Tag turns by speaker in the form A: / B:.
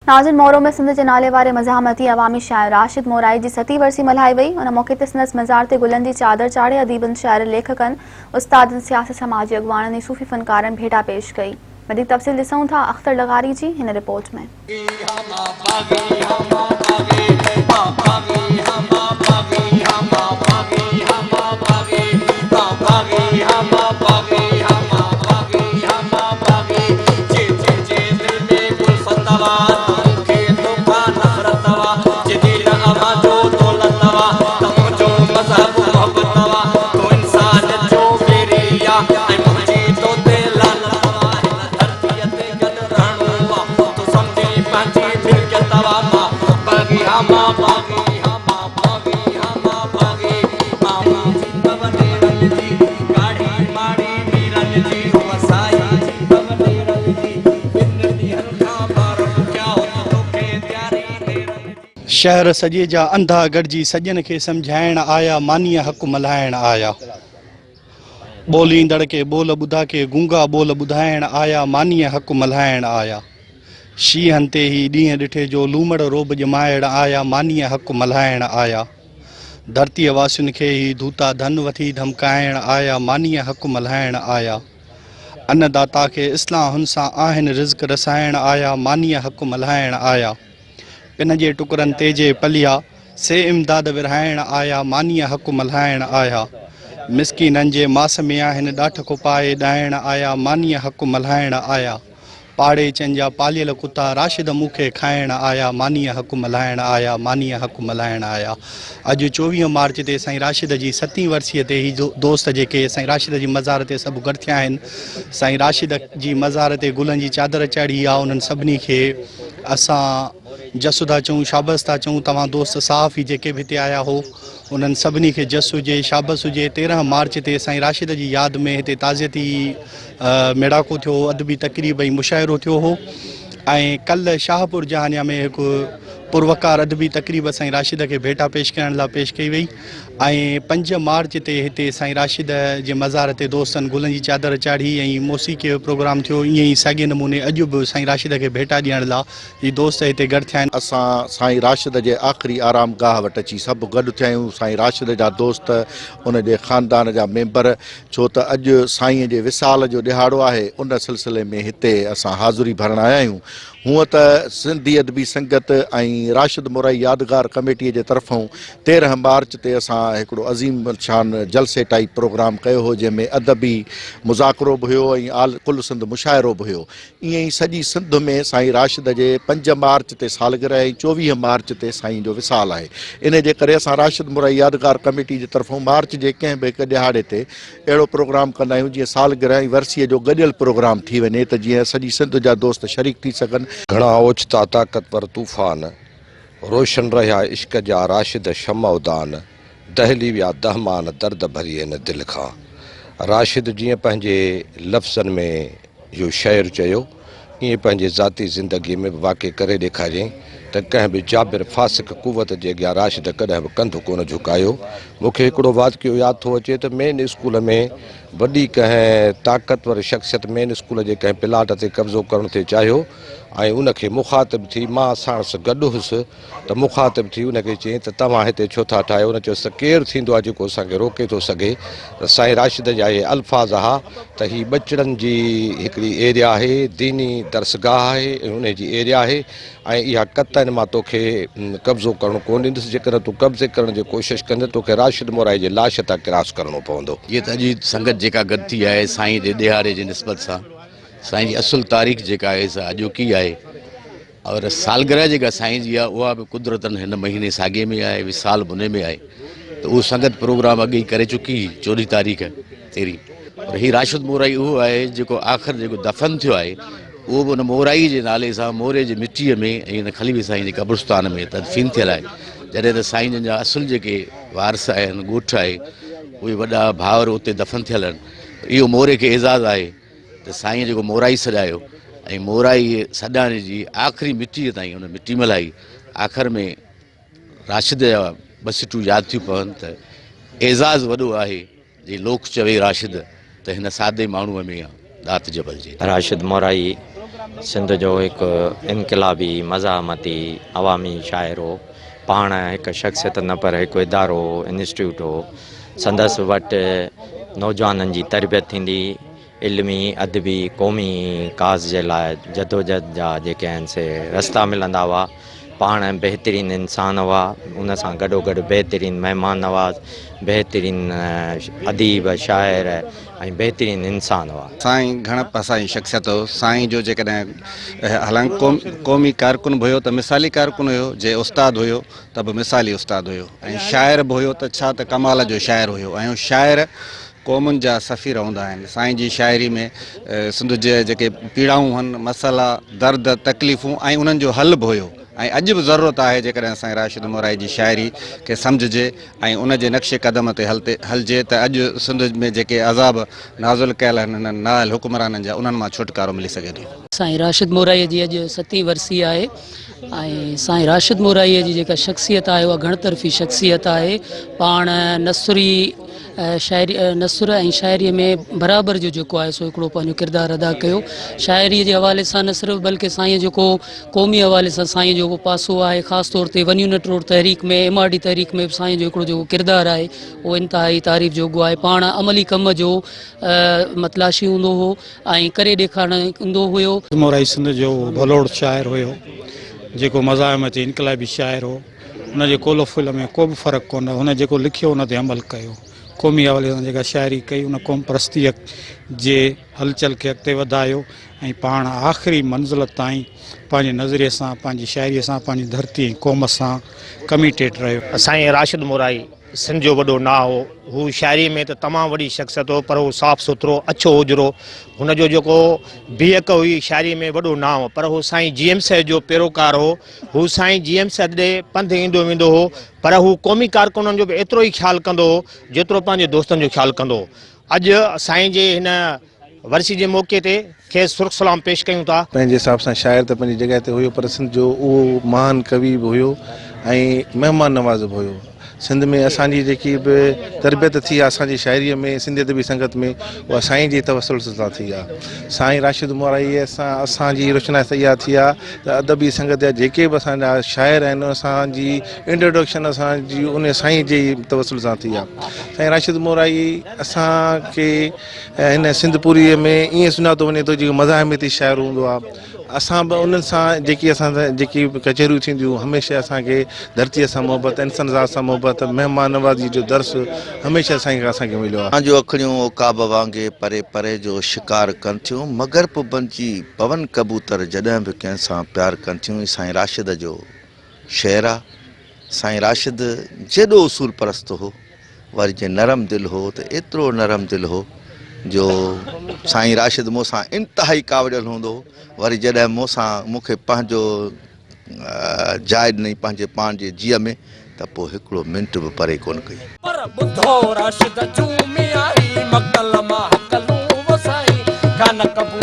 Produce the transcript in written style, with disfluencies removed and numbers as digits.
A: नाज़िन मोरो में सिंध जे नाले वारे मज़ाहमती अवामी शाइर राशिद मौराई जी 7वीं वरसी मल्हाई वई। उन मौक़े ते संदसि मज़ार ते गुलनि जी चादर चाढ़े अदीबनि, शाइरनि, लेखकनि, उस्तादनि, सियासी समाजी अॻुवाणनि ऐं सूफ़ी फ़नकारनि भेटा पेश कई। वधीक तफ़सील ॾिसूं था अख़्तर लगारी जी हिन रिपोर्ट में।
B: शहर सजे जा अंधा गॾिजी सजन खे सम्झाइण आया, मानीअ हक़ मल्हाइण आया। ॿोलींदड़ के ॿोल ॿुधा के गूंगा ॿोल ॿुधाइण आया, मानीअ हक़ मल्हाइण आया। शींहनि ते ही ॾींहं ॾिठे जो लूमड़ रोब ॼमाइण आया, मानीअ हक़ मल्हाइण आया। धरतीअ वासियुनि खे ही धूता धन वठी धमकाइण आया, मानीअ हक़ मल्हाइण आया। अन्नदाता खे इस्लाह हुन सां आहिनि रिज़्क़ रसाइण आया, मानीअ हक़ मल्हाइण आया। पिन जे टुकरनि ते जे पलिया से इमदाद विरहाइण आया, मानीअ हक़ मल्हाइण आया। मिसकीननि जे मास में आहिनि ॾाठ कुपाए ॾाइण आया, मानीअ हक़ मल्हाइण आया। पाड़े चनि जा पालियल कुता राशिद मूंखे खाइण आया, मानीअ हक़ मल्हाइण आया, मानीअ हक़ मल्हाइण आया। अॼु 24 मार्च ते साईं राशिद जी 7वीं वरसीअ ते ही दोस्त जेके साईं राशिद जी मज़ार ते सभु गॾु थिया आहिनि, साईं राशिद जी मज़ार ते गुलनि जी चादर चढ़ी आहे। उन्हनि सभिनी खे असां जसु था चऊं, शाबस था चऊं। तव्हां दोस्त साफ़ ई जेके बि हिते आया हो, उन्हनि सभिनी खे जसु हुजे, शाबस हुजे। 13 मार्च ते साईं राशिद जी यादि में हिते ताज़ियती मेड़ाको थियो, अदबी तक़रीब ऐं मुशाइरो थियो हो। ऐं कल्ह शाहपुर जहानिया में हिकु पुरवकार अदबी तक़रीब साईं राशिद खे भेटा पेश करण लाइ पेश कई वई। ऐं 5 मार्च ते हिते साईं राशिद जे मज़ार ते दोस्तनि गुलनि जी चादर चाढ़ी ऐं मौसीक़ीअ जो प्रोग्राम थियो। ईअं ई साॻिए नमूने अॼु बि साईं राशिद खे भेटा ॾियण लाइ ही दोस्त हिते गॾु थिया आहिनि।
C: असां साईं राशिद जे आख़िरी आराम गाह वटि अची सभु गॾु थिया आहियूं, साईं राशिद जा दोस्त, उन जे ख़ानदान जा मेंबर। छो त अॼु साईं जे विसाल जो ॾिहाड़ो आहे, उन सिलसिले में हिते असां हाज़ुरी भरण आया आहियूं। हूअं त सिंधी अदबी संगत ऐं राशिद मोराई यादगार कमेटीअ जे तरफ़ां 13 मार्च ते असां हिकिड़ो अज़ीम शान जलसे टाइप प्रोग्राम कयो हो, जंहिंमें अदबी मुज़ाकरो बि हुयो ऐं कुल सिंध मुशाइरो बि हुयो। ईअं ई सॼी सिंध में साईं राशिद जे 5 मार्च ते सालगिरह ऐं 24 मार्च ते साईं जो विसाल आहे। इन जे करे असां राशिद मोराई यादगार कमेटी जे तरफ़ां मार्च जे कंहिं बि हिकु ॾिहाड़े ते अहिड़ो प्रोग्राम कंदा आहियूं जीअं सालगिरह ऐं वरसीअ जो गॾियल प्रोग्राम थी वञे, त जीअं सॼी सिंध जा दोस्त शरीक थी सघनि।
D: घणा ओचिता ताक़तवर तूफ़ान, रोशन रहिया इश्क जा राशिद शमउदान, दहली विया दहमान दर्द भरी हिन दिलि खां। राशिद जीअं पंहिंजे लफ़्ज़नि में इहो शेर चयो, ईअं पंहिंजे ज़ाती ज़िंदगीअ में वाक़ई करे ॾेखारियईं त कंहिं बि जाबिर फासिक कुवत जे अॻियां राशिद कॾहिं बि कंधु कोन झुकायो। मूंखे हिकिड़ो वाक़ियो यादि थो अचे त मेन स्कूल में वॾी कंहिं ताक़तवर शख़्सियत मेन स्कूल जे कंहिं प्लाट ते कब्ज़ो करणु थे चाहियो ऐं उनखे मुखातिब थी, मां साणुसि गॾु हुउसि, त मुखातिब थी उनखे चयईं त तव्हां हिते छो था ठाहियो। उन चयोसि त केरु थींदो आहे जेको असांखे रोके थो सघे। त साईं राशिद जा इहे अल्फाज़ हुआ त हीअ बचड़नि जी हिकिड़ी एरिया आहे, दीनी दरसगाह आहे, उनजी एरिया आहे ऐं इहा कतनि मां तोखे कब्ज़ो करणु कोन ॾींदुसि। जेकर तूं कब्ज़े करण जी कोशिशि कंदे तोखे राशिद मोराई जे लाश तां क्रॉस करिणो पवंदो।
E: ये त अॼु संगत जेका गॾु थी आहे साईं जे ॾिहाड़े जी निस्बत सां, साईं जी असुल तारीख़ जेका आहे सा अॼोकी आहे। और सालगिरह जेका साईं जी आहे उहा बि कुदरतनि हिन महीने साॻे में आहे, विसाल बुने में आहे। त उहो संगत प्रोग्राम अॻे ई करे चुकी 14 तारीख़ 13। और हीअ राशिद मोराई उहो आहे जेको आख़िर जेको दफ़न थियो आहे, उहो बि उन मोराई जे नाले सां मोरे जी मिटीअ में ऐं हिन खलीफ़े साईं जे क़ब्रिस्तान में तदफ़ीन थियल आहे। जॾहिं त साईं जन जा असुल जेके वारस आहिनि, ॻोठ आहे, उहे वॾा भाउर उते दफ़न थियल आहिनि। इहो मोरे खे एज़ाज़ु आहे त साईं जेको मोराई सॼायो ऐं मोराई सॼाइण जी आख़िरी मिटीअ ताईं उन मिटी मलाई। आख़िर में राशिद जा बसिटूं यादि थियूं पवनि त एज़ाज़ु वॾो आहे जे लोक चवे राशिद त हिन सादे माण्हूअ में दात जबल जे।
F: राशिद मोराई सिंध जो हिकु इनकलाबी मज़ामती अवामी शाइर हो। पाण हिकु शख़्सियत न पर हिकु इदारो इंस्टीट्यूट हो। संदसि वटि नौजवाननि जी तरबियत थींदी, इल्मी अदबी क़ौमी काज़ जे लाइ जदोजहद जा जेके आहिनि से रस्ता मिलंदा हुआ। पाण बहितरीन इंसान हुआ, उन सां गॾोगॾु बहितरीन महिमान नवाज़, बहितरीन अदीब शाइर ऐं बहितरीन इंसान हुआ।
G: साईं घणप असांजी शख़्सियत हो। साईं जो जेकॾहिं हालांकि क़ौमी कारकुन बि हुयो त मिसाली कारकुन हुयो, जे उस्ताद हुयो त बि मिसाली उस्ताद हुयो, ऐं शाइर बि हुयो त छा त कमाल जो शाइर हुयो। ऐं शाइर क़ौमुनि जा सफ़ीर हूंदा आहिनि। साईं जी शाइरी में सिंध जे जेके पीड़ाऊं आहिनि, मसाला, दर्द, तकलीफ़ूं ऐं उन्हनि जो हल बि हुयो। ऐं अॼु बि ज़रूरत आहे जेकॾहिं असांजे राशिद मोराई जी शाइरी खे सम्झिजे ऐं उनजे नक्शे क़दम ते हलिजे त अॼु सिंध में जेके अज़ाब नाज़ुल कयल आहिनि हिननि नाअल हुक्मराननि जा, उन्हनि मां छुटकारो मिली सघे थो।
H: साईं राशिद मोराईअ जी अॼु 7वीं वरसी आहे ऐं साईं राशिद मोराईअ जी जेका शख़्सियत आहे उहा घणतरफ़ी शख़्सियत आहे। पाण नसुर ऐं शाइरीअ में बराबरि जो जेको आहे सो हिकिड़ो पंहिंजो किरदारु अदा कयो। शाइरीअ जे हवाले सां न सिर्फ़ु बल्कि साईं जेको क़ौमी हवाले सां साईं जो पासो आहे, ख़ासि तौर ते वन यूनिट रोड तहरीक में, MRD तहरीक में साईं जो हिकिड़ो जेको किरदारु आहे उहो इंतिहाई तारीफ़ जोॻो आहे। पाण अमली कम जो मतलाशी हूंदो हो ऐं करे ॾेखारणु ईंदो हुयो।
B: मोराई सिंध जो भलोड़ शाइर हुयो, जेको मज़ामती इनकलाबी शाइर हो। हुनजे कोलो फुल में को बि फ़र्क़ु कोन, हुन जेको लिखियो हुन ते अमल कयो। क़ौमी हवाले सां जेका शाइरी कई उन क़ौम परस्तीअ जे हलचल खे अॻिते वधायो ऐं पाण आख़िरी मंज़िल ताईं पंहिंजे नज़रिए सां, पंहिंजी शाइरीअ सां, पंहिंजी धरती ऐं क़ौम सां कमिटेड रहियो।
I: साईं राशिद मोराई सिंध जो वॾो नाव हो। हू शाइरी में त तमामु वॾी शख़्सियत हो, पर हू साफ़ सुथरो अछो हुजरो, हुनजो जेको बीहक हुई शाइरी में वॾो नाव। पर हू साईं GM साहिब जो पैरोकार हो। हू साईं GM साहिब ॾे पंधु ईंदो वेंदो हो, पर हू क़ौमी कारकुननि जो बि एतिरो ई ख़्यालु कंदो हो जेतिरो पंहिंजे दोस्तनि जो ख़्यालु कंदो हो। अॼु साईं जे हिन वरसी जे मौक़े ते खेसि सुर्ख सलाम पेश कयूं था।
J: पंहिंजे हिसाब सां शाइर त पंहिंजी जॻह ते हुयो, पर सिंध जो उहो महान कवि बि हुयो ऐं महिमान नवाज़ बि हुयो। सिंध में असांजी जेकी बि तरबियत थी आहे असांजी शाइरीअ में, सिंधी अदबी संगत में, उहा साईं जी तवसुल सां थी आहे। साईं राशिद मोराईअ सां असांजी रोशनाई तयारु थी आहे त अदबी संगत जा जेके बि असांजा शाइर आहिनि, असांजी इंट्रोडक्शन असांजी उन साईं जी तवसुल सां थी आहे। साईं राशिद मोराई असांखे हिन सिंधपुरीअ में ईअं सुञातो वञे थो जेको मज़ामती शाइर हूंदो आहे। असां बि उन्हनि सां जेकी जेकी कचहरियूं थींदियूं, हमेशह असांखे धरतीअ सां मोहबत, इंसान ज़ात सां मोहबत, महिमान नवाज़ी जो दर्स हमेशह असांखे मिलियो आहे।
C: जो अखियूं उकाब वांगे परे परे जो शिकार कनि थियूं, मगर पोइ बंची पवन कबूतर जॾहिं बि कंहिंसां प्यार कनि थियूं। साईं राशिद जो शेर आहे। साईं राशिद जेॾो उसूल परस्त हो, वरी जे नरम दिलि हो त एतिरो नरम दिलि हो जो साईं राशिद मूंसां इंतिहाई कावड़ियल हूंदो। वरी जॾहिं मूंखे पंहिंजो जाइ ॾिनई पंहिंजे पाण जे जीअ में, त पोइ हिकिड़ो मिंट बि परे कोन कई।
K: पर ॿुधो राशिद जूं में आई मक़ल मां हक़लूं वसाई, कान कब